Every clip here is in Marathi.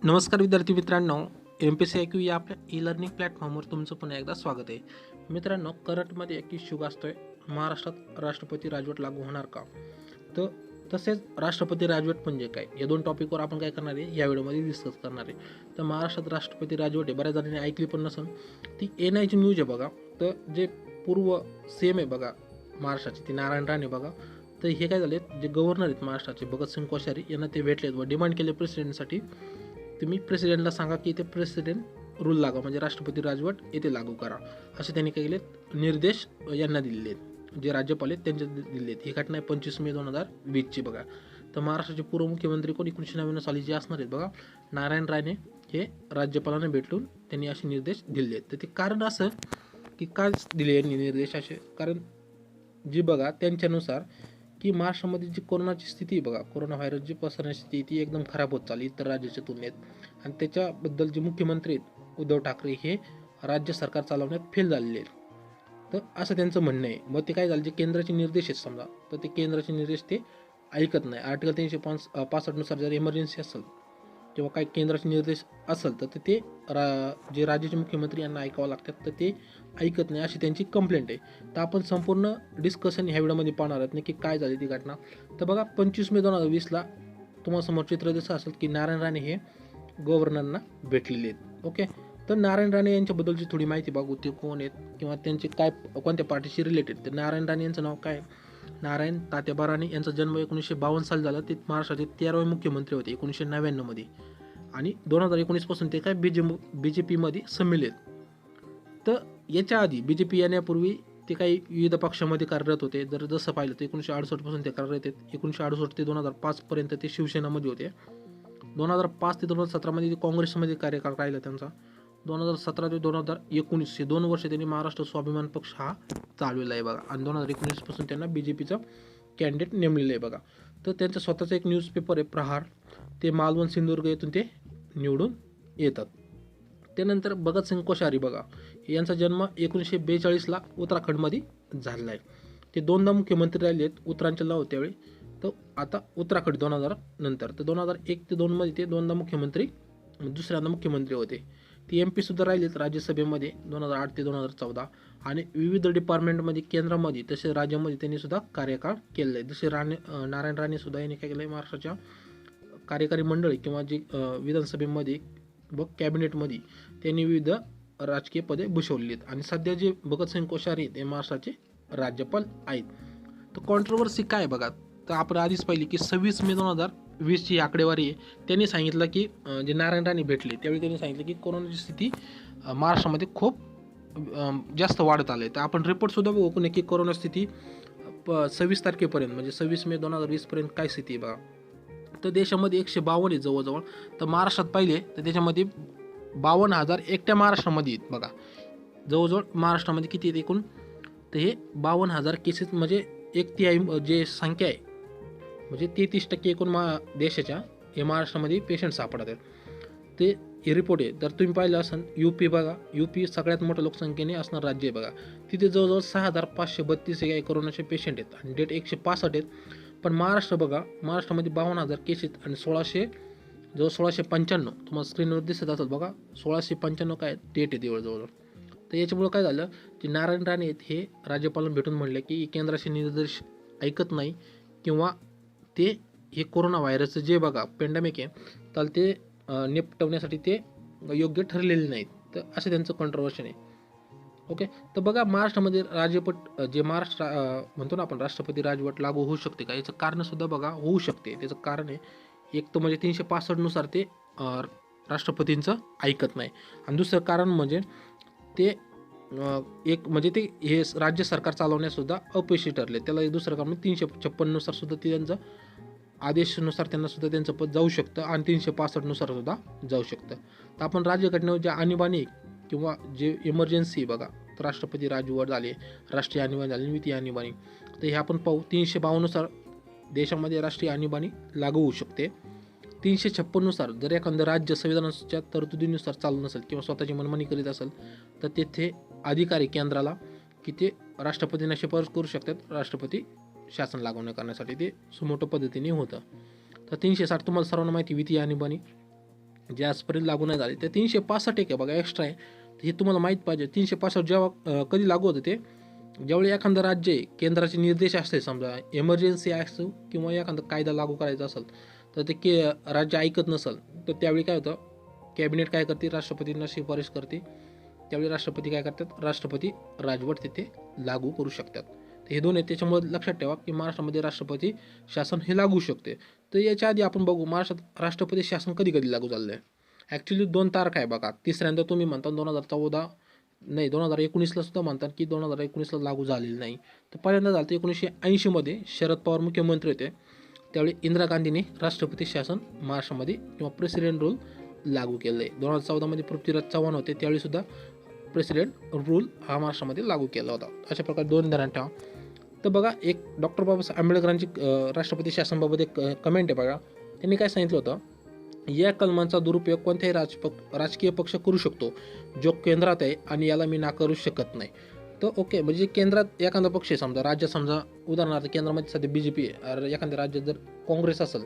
नमस्कार विद्यार्थी मित्रांनो, MPSC या आपल्या ई-लर्निंग प्लॅटफॉर्मवर तुमचं पुन्हा एकदा स्वागत आहे. मित्रांनो, करंटमध्ये एक इश्यू गाजतोय, महाराष्ट्रात राष्ट्रपती राजवट लागू होणार का? तर तसेच राष्ट्रपती राजवट म्हणजे काय, या दोन टॉपिकवर आपण काय करणार आहे या व्हिडिओमध्ये डिस्कस करणार आहे. तर महाराष्ट्रात राष्ट्रपती राजवट आहे, बऱ्याच जणांनी ऐकली पण नसेल. ती NIची न्यूज आहे बघा. तर जे पूर्व CM आहे बघा महाराष्ट्राचे, ते नारायण राणे बघा. तर हे काय झाले, जे गव्हर्नर आहेत महाराष्ट्राचे भगतसिंग कोश्यारी यांना ते भेटलेत व डिमांड केले प्रेसिडेंटसाठी, तुम्ही प्रेसिडेंटला सांगा की ते प्रेसिडेंट रूल लागा, म्हणजे राष्ट्रपती राजवट येथे लागू करा, असे त्यांनी काय केलेत निर्देश यांना दिलेले आहेत, जे राज्यपाल आहेत त्यांचे दिले आहेत. ही घटना आहे 25 मे 2020ची बघा. तर महाराष्ट्राचे पूर्व मुख्यमंत्री कोण 1999 साली जे असणार आहेत बघा, नारायण राणे, हे राज्यपालांना भेटून त्यांनी असे निर्देश दिले आहेत. तर ते कारण असं की काय दिले यांनी निर्देश असे, कारण जी बघा त्यांच्यानुसार की महाराष्ट्रामध्ये जी कोरोनाची स्थिती आहे बघा, कोरोना व्हायरस जी पसरण्याची स्थिती ती एकदम खराब होत चालली इतर राज्याच्या तुलनेत. आणि त्याच्याबद्दल जे मुख्यमंत्री आहेत उद्धव ठाकरे, हे राज्य सरकार चालवण्यात फेल झालेले आहेत. तर असं त्यांचं म्हणणं आहे. मग ते काय झालं, जे केंद्राचे निर्देश आहेत समजा, तर ते केंद्राचे निर्देश ते ऐकत नाही. आर्टिकल 365 नुसार जर इमर्जन्सी असेल किंवा काही केंद्राचे निर्देश असेल तर ते जे राज्याचे मुख्यमंत्री यांना ऐकावं लागतात, तर ते ऐकत नाही, अशी त्यांची कंप्लेंट आहे. तर आपण संपूर्ण डिस्कशन ह्या व्हिडिओमध्ये पाहणार आहोत नक्की काय झाली ती घटना. तर बघा 25 मे 2020ला तुम्हाला समोर चित्र दिसत असेल की नारायण राणे हे गव्हर्नरना भेटलेले आहेत. ओके. तर नारायण राणे यांच्याबद्दलची थोडी माहिती बघू, ते कोण आहेत किंवा त्यांचे काय कोणत्या पार्टीशी रिलेटेड. तर नारायण राणे यांचं नाव काय, नारायण तात्याबा राणे. यांचा जन्म 1952 साली झाला. ते महाराष्ट्राचे 13वे मुख्यमंत्री होते 1999 मध्ये, आणि 2019 पासून ते काय BJP मध्ये सम्मिलित. तर याच्या आधी BJP येण्यापूर्वी ते काही विविध पक्षामध्ये कार्यरत होते. जसं पाहिलं तर 1968 पासून ते कार्यरत आहेत. 1968 ते 2005 पर्यंत ते शिवसेनामध्ये होते. 2005 ते 2017 मध्ये ते काँग्रेसमध्ये कार्यकाळ राहिला त्यांचा. 2017 ते 2019 हे 2 वर्ष त्यांनी महाराष्ट्र स्वाभिमान पक्ष हा चालवलेला आहे बघा. आणि 2019 पासून त्यांना BJPचा कॅन्डिडेट नेमलेलं आहे बघा. तर त्यांचं स्वतःचं एक न्यूजपेपर आहे प्रहार, ते मालवण सिंधुदुर्ग येथून ते निवडून येतात. त्यानंतर भगतसिंग कोश्यारी बघा, यांचा जन्म 1942ला उत्तराखंडमध्ये झालेला आहे. ते दोनदा मुख्यमंत्री राहिले आहेत उत्तरांचलला होते त्यावेळी. तर आता उत्तराखंड 2000 नंतर, तर 2001 ते 2 मध्ये ते दोनदा मुख्यमंत्री, दुसऱ्यांदा मुख्यमंत्री होते. ते MP सुद्धा राहिलेत राज्यसभेमध्ये 2008 ते 2014, आणि विविध डिपार्टमेंटमध्ये केंद्रामध्ये तसेच राज्यामध्ये त्यांनी सुद्धा कार्यकाळ केलेला आहे. जसे नारायण राणे सुद्धा यांनी काय केलं आहे, महाराष्ट्राच्या कार्यकारी मंडळी किंवा जे विधानसभेमध्ये व कॅबिनेटमध्ये त्यांनी विविध राजकीय पदे भूषवली आहेत. आणि सध्या जे भगतसिंग कोश्यारी ते महाराष्ट्राचे राज्यपाल आहेत. तर कॉन्ट्रोवर्सी काय बघा, तर आपण आधीच पाहिली की 26 मे 2020ची आकडेवारी आहे. त्यांनी सांगितलं की जे नारायण राणे भेटले त्यावेळी त्यांनी सांगितलं की कोरोनाची स्थिती महाराष्ट्रामध्ये खूप जास्त वाढत आली आहे. तर आपण रिपोर्टसुद्धा बघू नक्की कोरोना स्थिती 26 तारखेपर्यंत, म्हणजे 26 मे 2020 पर्यंत काय स्थिती आहे बघा. तर देशामध्ये 152 आहे जवळजवळ. तर महाराष्ट्रात पाहिले तर त्याच्यामध्ये 52,000 एकट्या महाराष्ट्रामध्ये आहेत बघा. जवळजवळ महाराष्ट्रामध्ये किती आहेत एकूण, तर हे 52,000 केसेस, म्हणजे 1/3 जे संख्या आहे, म्हणजे 33% एकूण देशाच्या हे महाराष्ट्रामध्ये पेशंट सापडत आहेत. ते हे रिपोर्ट आहे. तर तुम्ही पाहिलं असेल UP बघा, UP सगळ्यात मोठ्या लोकसंख्येने असणार राज्य आहे बघा. तिथे जवळजवळ 6,532 हे कोरोनाचे पेशंट आहेत आणि डेट 165 आहेत. पण महाराष्ट्र बघा, महाराष्ट्रामध्ये 52,000 केसेस आणि 1695 तुम्हाला स्क्रीनवर दिसत असेल बघा, 1695 काय डेट आहे जवळजवळ. तर याच्यामुळं काय झालं, की नारायण राणे आहेत हे राज्यपालांना भेटून म्हणले की केंद्राचे निर्देश ऐकत नाही, किंवा ते हे कोरोना व्हायरसचं जे बघा पॅन्डेमिक आहे, तर ते निपटवण्यासाठी ते योग्य ठरलेले नाहीत. तर असं त्यांचं कॉन्ट्रोवर्शन आहे. ओके. तर बघा महाराष्ट्रामध्ये जे महाराष्ट्र म्हणतो ना आपण राष्ट्रपती राजवट लागू होऊ शकते का, याचं कारणसुद्धा बघा होऊ शकते. त्याचं कारण आहे, एक तर म्हणजे 365 नुसार ते राष्ट्रपतींचं ऐकत नाही, आणि दुसरं कारण म्हणजे ते एक म्हणजे ते हे राज्य सरकार चालवण्यासुद्धा अपयशी ठरले. त्याला एक दुसरं कारण 356 नुसार सुद्धा ते त्यांचं आदेशानुसार त्यांना सुद्धा त्यांचं पद जाऊ शकतं, आणि 365 नुसार सुद्धा जाऊ शकतं. तर आपण राज्यघटनेवर जे आणीबाणी किंवा जे इमर्जन्सी बघा, तर राष्ट्रपती राजवट झाली, राष्ट्रीय आणीबाणी झाली, द्वितीय आणीबाणी, तर हे आपण पाहू 352 नुसार देशामध्ये राष्ट्रीय आणीबाणी लागू होऊ शकते. 356 नुसार जर एखादं राज्य संविधानाच्या तरतुदीनुसार चालू नसेल किंवा स्वतःची मनमानी करीत असेल, तर तेथे अधिकारी केंद्राला की ते राष्ट्रपतींना शिफारस करू शकतात राष्ट्रपती शासन लागू न करण्यासाठी. ते सुमोटो पद्धतीने होतं. तर 360 तुम्हाला सर्वांना माहिती, द्वितीय आणीबाणी जे आजपर्यंत लागू नाही झाले. ते 365 आहे बघा, एक्स्ट्रा आहे. हे तुम्हाला माहीत पाहिजे. 365 जेव्हा कधी लागू होतं ते, ज्यावेळी एखादं राज्य आहे, केंद्राचे निर्देश असते, समजा इमर्जन्सी असो किंवा एखादा कायदा लागू करायचा असेल, तर ते राज्य ऐकत नसेल, तर त्यावेळी काय होतं, कॅबिनेट काय करते, राष्ट्रपतींना शिफारस करते. त्यावेळी राष्ट्रपती काय करतात, राष्ट्रपती राजवट तिथे लागू करू शकतात. तर हे दोन आहेत. त्याच्यामुळे लक्षात ठेवा की महाराष्ट्रामध्ये राष्ट्रपती शासन हे लागू शकते. तर याच्या आधी आपण बघू महाराष्ट्रात राष्ट्रपती शासन कधी कधी लागू झालं आहे. ॲक्च्युली 2 तारखा आहे बघा. तिसऱ्यांदा तुम्ही म्हणता 2014 नाही, 2019ला सुद्धा म्हणतात की 2019ला लागू झालेलं नाही. तर पहिल्यांदा झालं तर 1980मध्ये शरद पवार मुख्यमंत्री होते. त्यावेळी इंदिरा गांधींनी राष्ट्रपती शासन महाराष्ट्रामध्ये किंवा प्रेसिडेंट रूल लागू केलं आहे. 2014मध्ये पृथ्वीराज चव्हाण होते, त्यावेळी सुद्धा प्रेसिडेंट रूल हा महाराष्ट्रामध्ये लागू केला होता. अशा प्रकारे 2 ध्यानात ठेवा. तर बघा, एक डॉक्टर बाबासाहेब आंबेडकरांची राष्ट्रपती शासनाबाबत एक कमेंट आहे बघा. त्यांनी काय सांगितलं होतं, या कलमांचा दुरुपयोग कोणत्याही राजकीय पक्ष करू शकतो, जो केंद्रात आहे, आणि याला मी नाकारू शकत नाही. तर ओके, म्हणजे केंद्रात एखादा पक्ष आहे, समजा राज्यात, समजा उदाहरणार्थ केंद्रामध्ये सध्या BJP आहे, एखाद्या राज्यात जर काँग्रेस असेल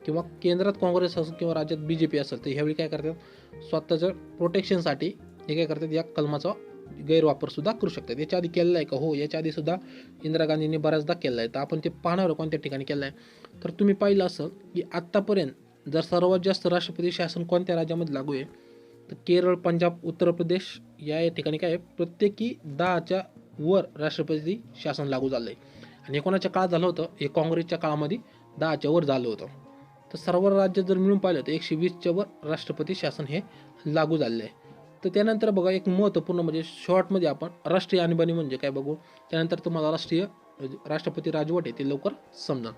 किंवा केंद्रात काँग्रेस असेल किंवा राज्यात BJP असेल, तर ह्यावेळी काय करतात, स्वतःच्या प्रोटेक्शनसाठी हे काय करतात, या कलमाचा गैरवापरसुद्धा करू शकतात. याच्या आधी केलेला आहे का? हो, याच्या आधी सुद्धा इंदिरा गांधींनी बऱ्याचदा केला आहे. तर आपण ते पाहणार कोणत्या ठिकाणी केलं आहे. तर तुम्ही पाहिलं असेल की आत्तापर्यंत जर सर्वात जास्त राष्ट्रपती शासन कोणत्या राज्यामध्ये लागू आहे, तर केरळ, पंजाब, उत्तर प्रदेश या ठिकाणी काय आहे, प्रत्येकी 10च्या वर राष्ट्रपती शासन लागू झालं आहे. आणि हे कोणाच्या काळात झालं होतं, हे काँग्रेसच्या काळामध्ये 10च्या वर झालं होतं. तर सर्व राज्य जर मिळून पाहिलं तर 120च्या वर राष्ट्रपती शासन हे लागू झालेलं आहे. तर त्यानंतर बघा, एक महत्त्वपूर्ण म्हणजे शॉर्टमध्ये आपण राष्ट्रीय आणीबाणी म्हणजे काय बघू. त्यानंतर तुम्हाला राष्ट्रपती राजवट आहे ते लवकर समजा.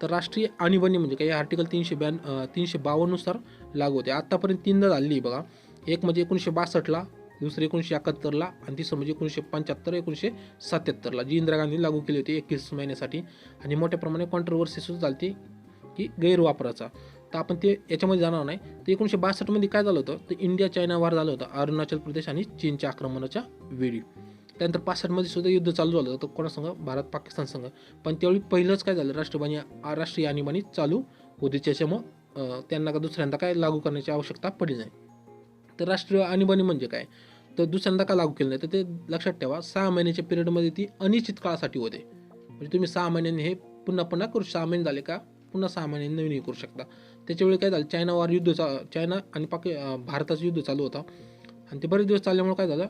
तर राष्ट्रीय आणीबाणी म्हणजे काय, आर्टिकल 352 नुसार लागू होते. आत्तापर्यंत 3दा झालेली बघा. एक म्हणजे 1962ला, दुसरं 1971ला, आणि तिसरं म्हणजे 1975, 1977ला, जी इंदिरा गांधी लागू केली होती 21 महिन्यासाठी. आणि मोठ्या प्रमाणे कॉन्ट्रोवर्सी सुद्धा झाली होती की गैरवापराचा. तर आपण ते याच्यामध्ये जाणार नाही. तर 1962मध्ये काय झालं होतं, तर इंडिया चायना वार झालं होतं अरुणाचल प्रदेश आणि चीनच्या आक्रमणाच्या वेळी. त्यानंतर 65मध्ये सुद्धा युद्ध चालू झालं होतं कोणासंग, भारत पाकिस्तान संघ. पण त्यावेळी पहिलंच काय झालं, राष्ट्रीय आणीबाणी चालू होती. त्याच्यामुळं त्यांना का दुसऱ्यांदा काय लागू करण्याची आवश्यकता पडली नाही. तर राष्ट्रीय आणीबाणी म्हणजे काय, तर दुसऱ्यांदा का लागू केलं नाही, तर ते लक्षात ठेवा, 6 महिन्याच्या पिरियडमध्ये ती अनिश्चित काळासाठी होते. म्हणजे तुम्ही 6 महिन्यांनी हे पुन्हा करू, 6 महिने झाले का पुन्हा 6 महिन्यांनी नवीन करू शकता. त्याच्यावेळी काय झालं, चायना वार युद्ध, चायना आणि भारताचं युद्ध चालू होतं. आणि ते बरेच दिवस चालल्यामुळे काय झालं,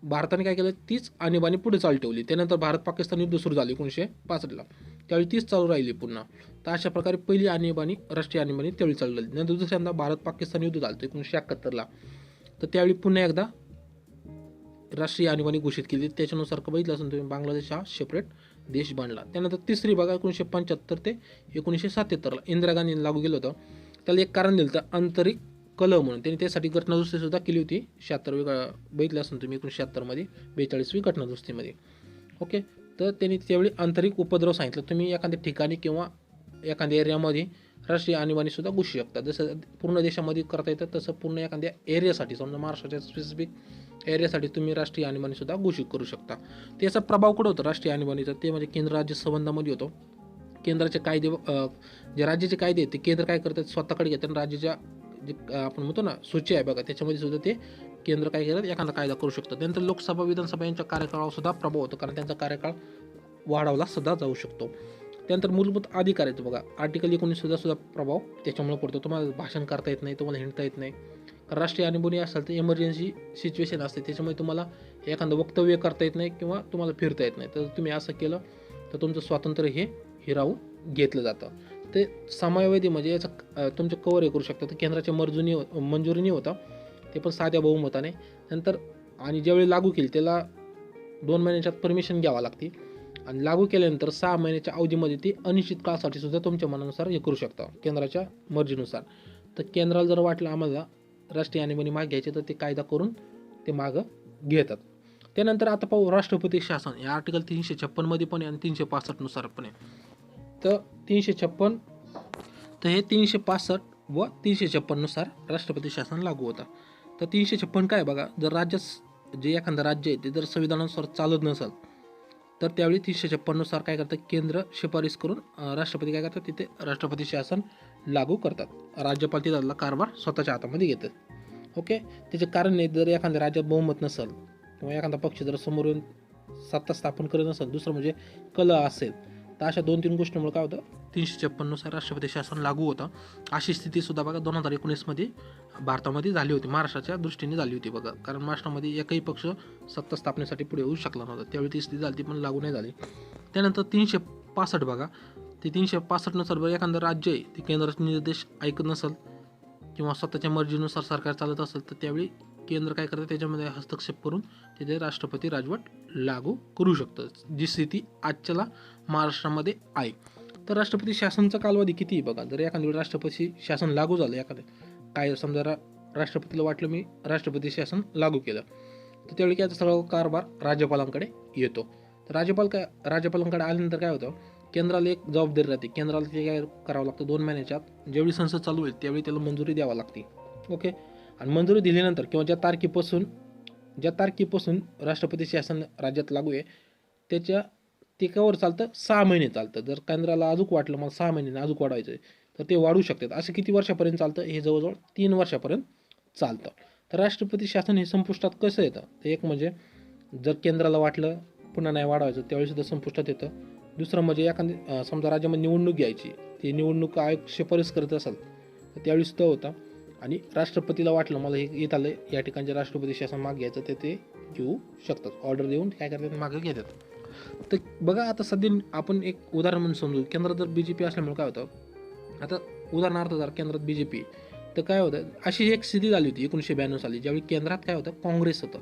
भारताने काय केलं, तीच आणीबाणी पुढे चालू ठेवली. त्यानंतर भारत पाकिस्तान युद्ध सुरू झाले 1965ला, त्यावेळी तीच चालू राहिली पुन्हा. तर अशा प्रकारे पहिली आणीबाणी, राष्ट्रीय आणीबाणी त्यावेळी चालू झाली. नंतर दुसऱ्यांदा भारत पाकिस्तान युद्ध झालं 1971ला, तर त्यावेळी पुन्हा एकदा राष्ट्रीय आणीबाणी घोषित केली. त्याच्यानुसार बघितलं असेल तुम्ही, बांगलादेश हा सेपरेट देश बनला. त्यानंतर तिसरी बघा, 1975 ते 1977ला इंदिरा गांधींनी लागू केलं होतं. त्याला एक कारण दिलं होतं, आंतरिक कलह म्हणून. त्यांनी त्यासाठी घटनादुरुस्तीसुद्धा केली होती. 76वी बघितलं असेल तुम्ही 1976मध्ये, 42वी घटनादुरुस्तीमध्ये. ओके, तर त्यांनी त्यावेळी आंतरिक उपद्रव सांगितलं. तुम्ही एखाद्या ठिकाणी किंवा एखाद्या एरियामध्ये राष्ट्रीय आणीबाणीसुद्धा घोषू शकता. जसं पूर्ण देशामध्ये करता येतं, तसं पूर्ण एखाद्या एरियासाठी, समजा महाराष्ट्राच्या स्पेसिफिक एरियासाठी तुम्ही राष्ट्रीय आणीबाणीसुद्धा घोषित करू शकता. त्याचा प्रभाव कुठं होतो राष्ट्रीय आणीबाणीचा, ते म्हणजे केंद्र राज्य संबंधामध्ये होतो. केंद्राचे कायदे, जे राज्याचे कायदे आहेत ते केंद्र काय करतात, स्वतःकडे घेतात. राज्याच्या जे आपण म्हणतो ना सूची आहे बघा, त्याच्यामध्ये सुद्धा ते केंद्र काय करतात, एखादा कायदा करू शकतं. त्यानंतर लोकसभा, विधानसभा यांच्या कार्यकाळावर सुद्धा प्रभाव होतो, कारण त्यांचा कार्यकाळ वाढवला सुद्धा जाऊ शकतो. त्यानंतर मूलभूत अधिकार आहेत बघा, आर्टिकल 19 सुद्धा प्रभाव त्याच्यामुळे पडतो. तुम्हाला भाषण करता येत नाही, तुम्हाला हिंडता येत नाही. कारण राष्ट्रीय आणीबाणी असेल तर इमर्जन्सी सिच्युएशन असते, त्याच्यामुळे तुम्हाला एखादं वक्तव्य करता येत नाही किंवा तुम्हाला फिरता येत नाही. तर तुम्ही असं केलं तर तुमचं स्वातंत्र्य हे हिरावून घेतलं जातं. ते समयावधी म्हणजे याचं तुमचे कवर हे करू शकतात. तर केंद्राच्या मंजुरीने होतं, ते पण साध्या बहुमताने. नंतर आणि ज्यावेळी लागू केली त्याला 2 महिन्याच्यात परमिशन घ्यावा लागते. आणि लागू केल्यानंतर 6 महिन्याच्या अवधीमध्ये ती अनिश्चित काळासाठी सुद्धा तुमच्या मनानुसार हे करू शकता, केंद्राच्या मर्जीनुसार. तर केंद्राला जर वाटलं आम्हाला राष्ट्रीय आणीबाणी मागे घ्यायची, तर ते कायदा करून ते मागं घेतात. त्यानंतर आता पाहू राष्ट्रपती शासन. या आर्टिकल 356मध्ये पण आहे आणि 365 नुसार पण आहे. तर 356, तर हे 365 व 356 नुसार राष्ट्रपती शासन लागू होतं. तर 356 काय बघा, जर जे एखादं राज्य आहे ते जर संविधानानुसार चालत नसेल, तर त्यावेळी 356 नुसार काय करतं, केंद्र शिफारस करून राष्ट्रपती काय करतात, तिथे राष्ट्रपती शासन लागू करतात. राज्यपाल तिथला कारभार स्वतःच्या हातामध्ये घेतात. ओके, त्याचे कारण नाही, जर एखाद्या राज्यात बहुमत नसेल किंवा एखादा पक्ष जर समोर येऊन सत्ता स्थापन करत नसेल, दुसरं म्हणजे कलह असेल, तर अशा 2-3 गोष्टींमुळे काय होतं, 356 नुसार राष्ट्रपती शासन लागू होतं. अशी स्थितीसुद्धा बघा 2019मध्ये भारतामध्ये झाली होती, महाराष्ट्राच्या दृष्टीने झाली होती बघा. कारण महाराष्ट्रामध्ये एकही पक्ष सत्ता स्थापनेसाठी पुढे येऊ शकला नव्हता. त्यावेळी ती स्थिती झाली, ती पण लागू नाही झाली. त्यानंतर 365 बघा, ते 365 नुसार बघा, एखादं राज्य आहे ते केंद्राचे निर्देश ऐकत नसेल किंवा स्वतःच्या मर्जीनुसार सरकार चालत असेल, तर त्यावेळी केंद्र काय करतं, त्याच्यामध्ये हस्तक्षेप करून तिथे राष्ट्रपती राजवट लागू करू शकतं, जी स्थिती आजच्याला महाराष्ट्रामध्ये आहे. तर राष्ट्रपती शासनचा कालावधी किती आहे बघा. जर एखाद्या वेळी राष्ट्रपती शासन लागू झालं, एखाद्या काय समजा राष्ट्रपतीला वाटलं मी राष्ट्रपती शासन लागू केलं, तर त्यावेळी काय सगळं कारभार राज्यपालांकडे येतो. तर राज्यपालांकडे आल्यानंतर काय होतं, केंद्राला एक जबाबदारी राहते. केंद्राला ते काय करावं लागतं, 2 महिन्याच्या आत जेवढी संसद चालू होईल त्यावेळी त्याला मंजुरी द्यावी लागते. ओके, आणि मंजुरी दिल्यानंतर किंवा ज्या तारखेपासून राष्ट्रपती शासन राज्यात लागू आहे त्याच्या ते कवर चालतं 6 महिने चालतं. जर केंद्राला अजून वाटलं मला 6 महिन्याने अजून वाढवायचं आहे, तर ते वाढू शकतात. असं किती वर्षापर्यंत चालतं, हे जवळजवळ 3 वर्षापर्यंत चालतं. तर राष्ट्रपती शासन हे संपुष्टात कसं येतं, तर एक म्हणजे जर केंद्राला वाटलं पुन्हा नाही वाढवायचं त्यावेळीसुद्धा संपुष्टात येतं. दुसरं म्हणजे एखादी समजा राज्यामध्ये निवडणूक घ्यायची, ती निवडणूक आयोग शिफारस करत असेल तर त्यावेळीसुद्धा होतं. आणि राष्ट्रपतीला वाटलं मला हे येत आलं, या ठिकाणचे राष्ट्रपती शासन मागे घ्यायचं, ते घेऊ शकतात. ऑर्डर देऊन काय करतात, मागे घेतात. तर बघा आता सध्या आपण एक उदाहरण म्हणून समजू, केंद्रात जर BJP असल्यामुळे काय होतं, आता उदाहरणार्थ जर केंद्रात BJP, तर काय होतं, अशी एक स्थिती झाली होती 1992 साली, ज्यावेळी केंद्रात काय होतं, काँग्रेस होतं.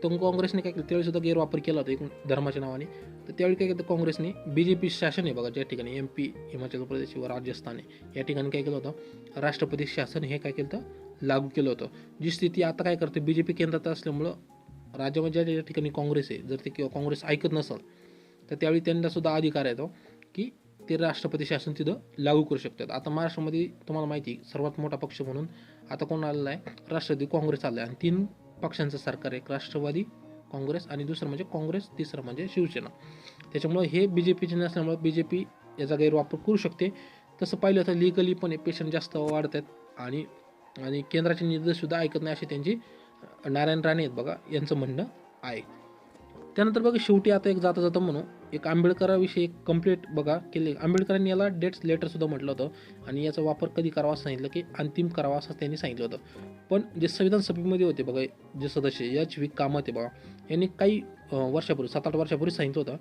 तर काँग्रेसने काय केलं, त्यावेळी सुद्धा गैरवापर केला होता एकूण धर्माच्या नावाने. तर त्यावेळी काय केलं, काँग्रेसने BJP शासन आहे बघा, ज्या ठिकाणी MP, हिमाचल प्रदेश व राजस्थान आहे, या ठिकाणी काय केलं होतं, राष्ट्रपती शासन हे काय केलं होतं, लागू केलं होतं. जी स्थिती आता काय करते, BJP केंद्रात असल्यामुळं राज्यामध्ये ज्या ठिकाणी काँग्रेस आहे, जर ते किंवा काँग्रेस ऐकत नसेल, तर त्यावेळी त्यांना सुद्धा अधिकार येतो की ते राष्ट्रपती शासन तिथं लागू करू शकतात. आता महाराष्ट्रामध्ये तुम्हाला माहिती सर्वात मोठा पक्ष म्हणून आता कोण आलेला आहे, राष्ट्रवादी काँग्रेस आलं आहे. आणि 3 पक्षांचं सरकार आहे, एक राष्ट्रवादी काँग्रेस आणि दुसरं म्हणजे काँग्रेस, तिसरं म्हणजे शिवसेना. त्याच्यामुळे हे BJPचे नसल्यामुळे BJP याचा गैरवापर करू शकते. तसं पाहिलं तर लिगली पण पेशंट जास्त वाढत आहेत आणि केंद्राचे निर्देशसुद्धा ऐकत नाही, अशी त्यांची नारायण राणे आहेत बघा, यांचं म्हणणं आहे. त्यानंतर बघा शेवटी आता एक जाता म्हणून एक आंबेडकराविषयी एक कंप्लेंट बघा केली. आंबेडकरांनी याला डेट्स लेटरसुद्धा म्हटलं होतं आणि याचा वापर कधी करावा असं सांगितलं, की अंतिम करावा असं त्यांनी सांगितलं होतं. पण जे संविधान सभेमध्ये होते बघा जे सदस्य, HV कामत आहे बघा, यांनी काही वर्षापूर्वी 7-8 वर्षापूर्वी सांगितलं होतं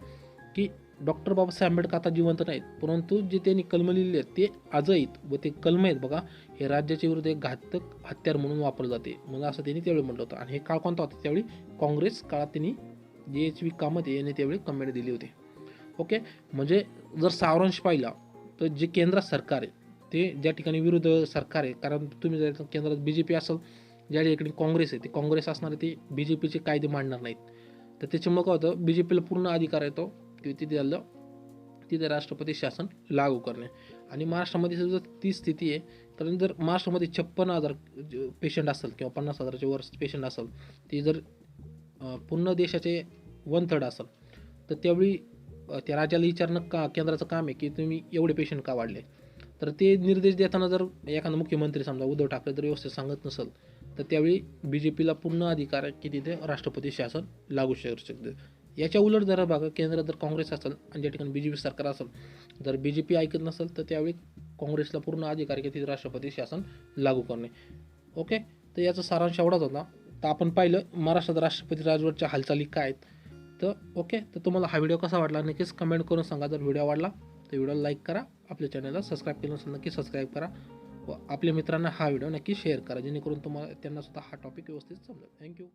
की डॉक्टर बाबासाहेब आंबेडकर आता जिवंत नाहीत, परंतु जे त्यांनी कलम लिहिली आहेत ते आजही आहेत, व ते कलम आहेत बघा, हे राज्याच्या विरुद्ध एक घातक हत्यार म्हणून वापरलं जाते, म्हणजे असं त्यांनी त्यावेळी म्हटलं होतं. आणि हे काळ कोणता होता, त्यावेळी काँग्रेस काळात त्यांनी जे HV कामत आहे यांनी त्यावेळी कमेंट दिली होती. ओके, म्हणजे जर सारांश पाहिला तर जे केंद्रात सरकार आहे ते ज्या ठिकाणी विरुद्ध सरकार आहे, कारण तुम्ही जर केंद्रात BJP असेल, ज्या ठिकाणी काँग्रेस आहे ते काँग्रेस असणार आहे, ते BJPचे कायदे मांडणार नाहीत. तर त्याच्यामुळे काय होतं, BJPला पूर्ण अधिकार येतो की तिथे राष्ट्रपती शासन लागू करणे. आणि महाराष्ट्रामध्ये सुद्धा ती स्थिती आहे. कारण जर महाराष्ट्रामध्ये 56,000 पेशंट असेल किंवा 50,000च्या वर पेशंट असेल, ते जर पूर्ण देशाचे 1/3 असेल, तर त्यावेळी त्या राज्याला विचारणं केंद्राचं काम आहे की तुम्ही एवढे पेशंट का वाढले. तर ते निर्देश देताना जर एखादा मुख्यमंत्री समजा उद्धव ठाकरे जर व्यवस्थित सांगत नसेल, तर त्यावेळी BJPला पूर्ण अधिकार आहे की तिथे राष्ट्रपती शासन लागू शकते. याच्या उलट जर बघा, केंद्रात जर काँग्रेस असेल आणि ज्या ठिकाणी BJP सरकार असेल, जर BJP ऐकत नसेल, तर त्यावेळी काँग्रेसला पूर्ण अधिकार आहे की तिथे राष्ट्रपती शासन लागू करणे. ओके, तर याचा सारांश एवढाच होता. तर आपण पाहिलं महाराष्ट्रात राष्ट्रपती राजवटच्या हालचाली काय आहेत. तर ओके, तर तुम्हाला हा व्हिडिओ कसा वाटला नक्कीच कमेंट करून सांगा. जर व्हिडिओ आवडला तर व्हिडिओला लाईक करा, आपल्या चॅनलला सबस्क्राईब केलं नसेल नक्की सबस्क्राईब करा व आपल्या मित्रांना हा व्हिडिओ नक्की शेअर करा, जेणेकरून त्यांना सुद्धा हा टॉपिक व्यवस्थित समजेल. थँक्यू.